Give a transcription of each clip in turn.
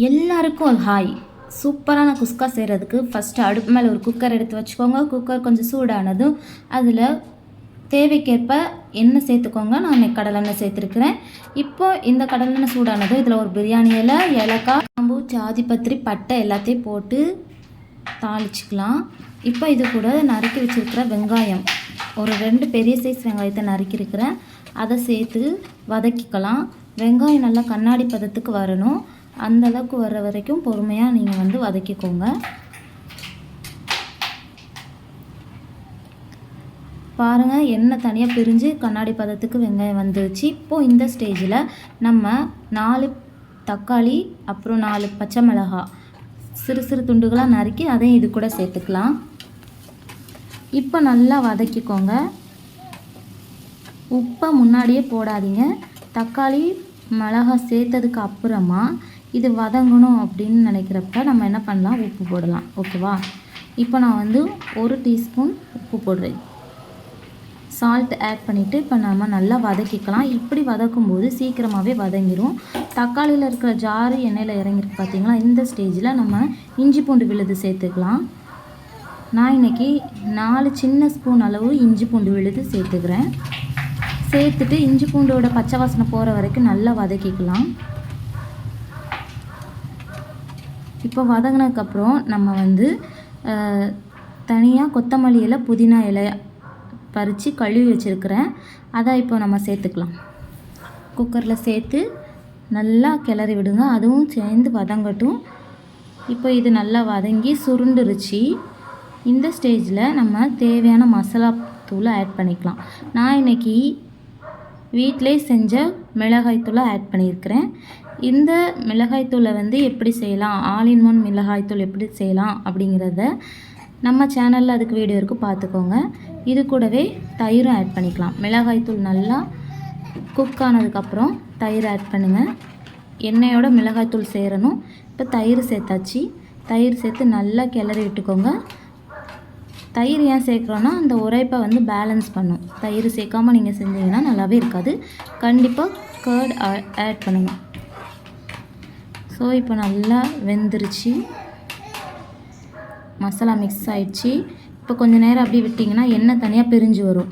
எல்லாருக்கும் ஒரு ஹாய். சூப்பரான குஸ்கா செய்கிறதுக்கு ஃபஸ்ட்டு அடுப்பு மேலே ஒரு குக்கர் எடுத்து வச்சுக்கோங்க. குக்கர் கொஞ்சம் சூடானதும் அதில் தேவைக்கேற்ப எண்ணெய் சேர்த்துக்கோங்க. நான் இன்னைக்கு கடலெண்ணெய் சேர்த்துருக்கிறேன். இப்போ இந்த கடலெண்ணெய் சூடானதும் இதில் ஒரு பிரியாணி இலை, ஏலக்காய், கிராம்பு, ஜாதி பத்திரி, பட்டை எல்லாத்தையும் போட்டு தாளிச்சிக்கலாம். இப்போ இது கூட நறுக்கி வச்சுருக்கிற வெங்காயம், ஒரு 2 பெரிய சைஸ் வெங்காயத்தை நறுக்கியிருக்கிறேன், அதை சேர்த்து வதக்கிக்கலாம். வெங்காயம் நல்லா கண்ணாடி பதத்துக்கு வரணும். அந்தளவுக்கு வர்ற வரைக்கும் பொறுமையாக நீங்கள் வதக்கிக்கோங்க. பாருங்கள், எண்ணெய் தனியாக பிரிஞ்சு கண்ணாடி பதத்துக்கு வெங்காயம் வந்துருச்சு. இப்போது இந்த ஸ்டேஜில் நம்ம 4 தக்காளி, அப்புறம் 4 பச்சை மிளகாய் சிறு சிறு துண்டுகளாக நறுக்கி அதையும் இது கூட சேர்த்துக்கலாம். இப்போ நல்லா வதக்கிக்கோங்க. உப்பை முன்னாடியே போடாதீங்க. தக்காளி மிளகாய் சேர்த்ததுக்கு அப்புறமா இது வதங்கணும் அப்படின்னு நினைக்கிறப்ப நம்ம என்ன பண்ணலாம், உப்பு போடலாம். ஓகேவா? இப்போ நான் 1 டீஸ்பூன் உப்பு போடுறேன். சால்ட் ஆட் பண்ணிவிட்டு இப்போ நம்ம நல்லா வதக்கிக்கலாம். இப்படி வதக்கும்போது சீக்கிரமாகவே வதங்கிடும். தக்காளியில் இருக்கிற ஜாறு எண்ணெயில் இறங்கிருக்கு பார்த்தீங்களா? இந்த ஸ்டேஜில் நம்ம இஞ்சி பூண்டு விழுது சேர்த்துக்கலாம். நான் இன்றைக்கி 4 சின்ன ஸ்பூன் அளவு இஞ்சி பூண்டு விழுது சேர்த்துக்கிறேன். சேர்த்துட்டு இஞ்சி பூண்டோட பச்சை வாசனை போகிற வரைக்கும் நல்லா வதக்கிக்கலாம். இப்போ வதங்கினதுக்கப்புறம் நம்ம தனியாக கொத்தமல்லி இலை, புதினா இலை பறித்து கழுவி வச்சுருக்கிறேன். அதை இப்போ நம்ம சேர்த்துக்கலாம். குக்கரில் சேர்த்து நல்லா கிளறி விடுங்க. அதுவும் சேர்ந்து வதங்கட்டும். இப்போ இது நல்லா வதங்கி சுருண்டுருச்சு. இந்த ஸ்டேஜில் நம்ம தேவையான மசாலா தூளை ஆட் பண்ணிக்கலாம். நான் இன்றைக்கி வீட்டிலே செஞ்ச மிளகாய்த்தூளை ஆட் பண்ணியிருக்கிறேன். இந்த மிளகாய்த்தூளை எப்படி செய்யலாம், ஆல் இன் ஒன் மிளகாய்த்தூள் எப்படி செய்யலாம் அப்படிங்கிறத நம்ம சேனலில் அதுக்கு வீடியோ இருக்குது, பார்த்துக்கோங்க. இது கூடவே தயிரும் ஆட் பண்ணிக்கலாம். மிளகாய்த்தூள் நல்லா குக் ஆனதுக்கப்புறம் தயிர் ஆட் பண்ணுங்கள். எண்ணெயோட மிளகாய்த்தூள் சேரணும். இப்போ தயிர் சேர்த்தாச்சு. தயிர் சேர்த்து நல்லா கிளறி விட்டுக்கோங்க. தயிர் ஏன் சேர்க்குறோன்னா அந்த உரைப்பை பேலன்ஸ் பண்ணும். தயிர் சேர்க்காமல் நீங்கள் செஞ்சீங்கன்னா நல்லாவே இருக்காது. கண்டிப்பாக கர்ட் ஆட் பண்ணணும். ஸோ இப்போ நல்லா வெந்துருச்சு. மசாலா மிக்ஸ் ஆகிடுச்சு. இப்போ கொஞ்சம் நேரம் அப்படி விட்டிங்கன்னா எண்ணெய் தனியாக பிரிஞ்சு வரும்.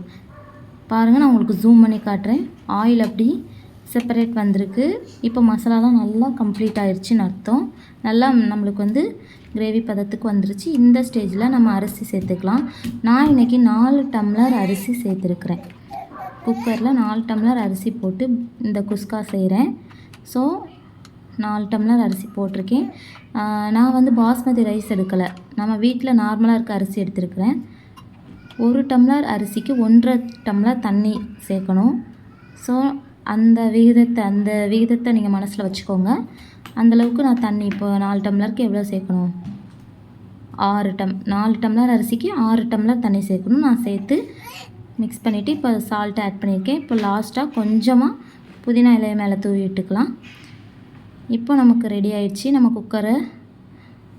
பாருங்கள், நான் உங்களுக்கு ஜூம் பண்ணி காட்டுறேன். ஆயில் அப்படி செப்பரேட் வந்திருக்கு. இப்போ மசாலாலாம் நல்லா கம்ப்ளீட் ஆகிடுச்சின்னு அர்த்தம். நல்லா நம்மளுக்கு கிரேவி பதத்துக்கு வந்துருச்சு. இந்த ஸ்டேஜில் நம்ம அரிசி சேர்த்துக்கலாம். நான் இன்றைக்கி 4 டம்ளர் அரிசி சேர்த்துருக்குறேன். குக்கரில் 4 டம்ளர் அரிசி போட்டு இந்த குஸ்கா செய்கிறேன். ஸோ 4 டம்ளர் அரிசி போட்டிருக்கேன். நான் பாஸ்மதி ரைஸ் எடுக்கலை, நம்ம வீட்டில் நார்மலாக இருக்க அரிசி எடுத்துருக்கிறேன். 1 டம்ளர் அரிசிக்கு 1.5 டம்ளர் தண்ணி சேர்க்கணும். ஸோ அந்த விகிதத்தை நீங்கள் மனசில் வச்சுக்கோங்க. அந்தளவுக்கு நான் தண்ணி இப்போ 4 டம்ளருக்கு எவ்வளோ சேர்க்கணும், 4 டம்ளர் அரிசிக்கு 6 டம்ளர் தண்ணி சேர்க்கணும். நான் சேர்த்து மிக்ஸ் பண்ணிவிட்டு இப்போ சால்ட் ஆட் பண்ணியிருக்கேன். இப்போ லாஸ்ட்டாக கொஞ்சமாக புதினா இலையை மேலே தூவி விட்டுக்கலாம். இப்போ நமக்கு ரெடி ஆயிடுச்சு. நம்ம குக்கரை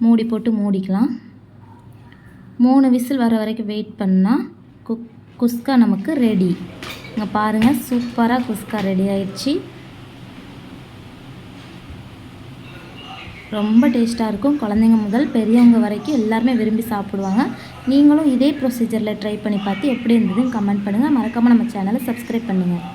மூடி போட்டு மூடிக்கலாம். 3 விசில் வர வரைக்கும் வெயிட் பண்ணால் குஸ்கா நமக்கு ரெடி. இங்கே பாருங்கள், சூப்பராக குஸ்கா ரெடி ஆயிடுச்சு. ரொம்ப டேஸ்ட்டாக இருக்கும். குழந்தைங்க முதல் பெரியவங்க வரைக்கும் எல்லாருமே விரும்பி சாப்பிடுவாங்க. நீங்களும் இதே ப்ரொசீஜரில் ட்ரை பண்ணி பார்த்து எப்படி இருந்ததுன்னு கமெண்ட் பண்ணுங்கள். மறக்காமல் நம்ம சேனலை சப்ஸ்கிரைப் பண்ணுங்கள்.